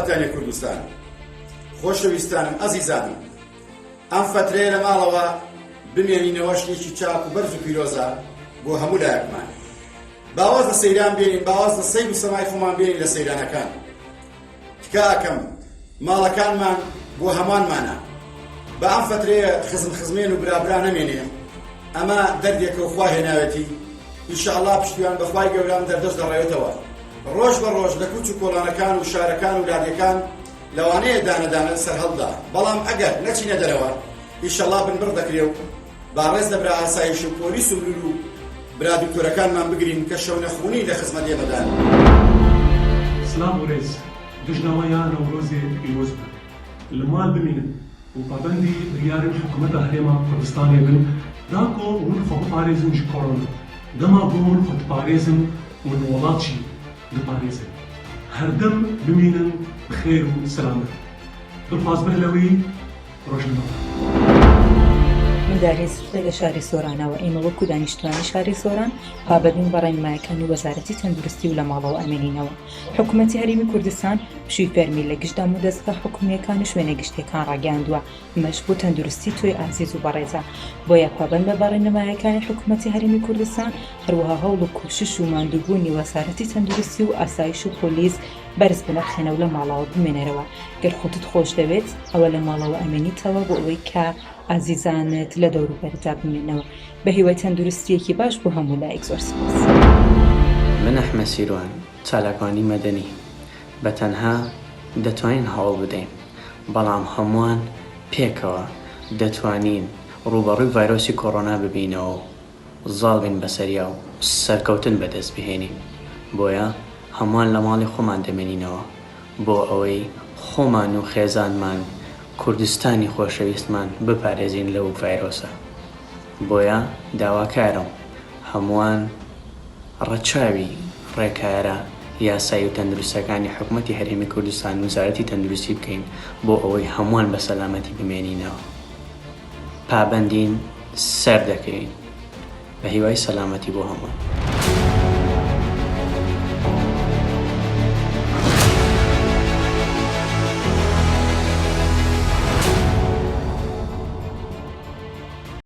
وڵاتانی کوردستان. خۆشەویستانم ئەزیزانم، ئەم فترەیە لە ماڵەوە بمێنینەوە شتێکی چاک و بەرز و پیرۆزە بۆ هەموو لایەکمان. باواز لە سەیران بێنین، باواز لە سەیر و سەمای خۆمان بێنین لە سەیرانەکان. تکا ئەکەم ماڵەکانمان بۆ هەمانمانە. بە ئەم فترەیە خزمێن و برابرا نەمێنێ. ئەمە دەردێکە و خوا هێناوێتی. ئینشاءڵڵا پشتیوان بەخوای گەورەم دەردەست دەڕێتەوە. ڕۆژ بە ڕۆژ لە کوچ و کۆڵانەکان و شارەکان و لادەکان لەوانەیە دانەدانە سەر هەڵدا، بەڵام ئەگەر نەچینە دەرەوە ئینشاءڵڵا بنبڕ دەکرێ و باڕێز لە برا ئاسایش و پۆلیس و مرور و برا دکتۆرەکانمان بگرین کە شەو نەخوونی لە خزمەت ئێمەدان. سلام و ڕێز، دژنەوەیان نەورۆزێ پیرۆز بن، لە مال بمێنن و پابەندی بریارن حکوومەتە هەرێما کوردستانê bin dako hûn xwe biparêzin ji korona, dema bû hûn xwe diparêzin û li welat jî diparêzin. Herdem bimînin bi xêr û selamet. Dilxwazbehilewî, rojin baş. من دارین سوختە لە شاری سۆرانەوە. ئێمە وەکو دانیشتوانی شاری سۆران پابەندین بە ڕێنمایەکانی وەزارەتی تەندروستی و لە ماڵەوە ئەمێنینەوە. حکوومەتی هەرێمی کوردستان پشووی فەرمی لە گشتدا و دەستگا حکوومیەکان و شوێنە گشتیەکان ڕاگەاندووە مەش بۆ تەندروستی تۆی ئازیز و بەڕێزە. بۆیە پابەند بە ڕێنمایەکانی حکوومەتی هەرێمی کوردستان هەروەها هەوڵ و کوشش و ماندووبوونی وەزارەتی تەندروستی و ئاسایش و پۆلیس بەرز بنەخێنە و لە ماڵەوە بمێنەرەوە. گەر خۆتت خۆش دەوێت ئەوە لە ماڵەوە ئەمێنیتەوە بۆ ئەوەی کە ئازیزانت لە دەور و بەردا بمێنەوە. بە هیوای تەندروستیەکی باش بۆ هەموو لایەک زۆر سپاس. من ئەحمەد سیروان، چالاکوانی مەدەنی. بە تەنها دەتوانین هەوڵ بدەین، بەڵام هەمووان پێکەوە دەتوانین ڕوبەڕووی ڤایرۆسی کۆڕۆنا ببینەوە و زاڵ بین بەسەریا و سەرکەوتن بەدەست بهێنین. بۆیە هەمووان لە ماڵی خۆمان دەمێنینەوە بۆ ئەوەی خۆمان و خێزانمان کوردستانی خۆشەویستمان بپارێزین لەو ڤایرۆسە. بۆیە داواکارم هەمووان ڕەچاوی ڕێکایەرە یاسایی و تەندروستەکانی حکوومەتی هەرێمی کوردستان و وزارەتی تەندروستی بکەین بۆ ئەوەی هەمووان بە سەلامەتی بمێنینەوە. پابەندین سەر دەکەین بە هیوای سەلامەتی بۆ هەمووان.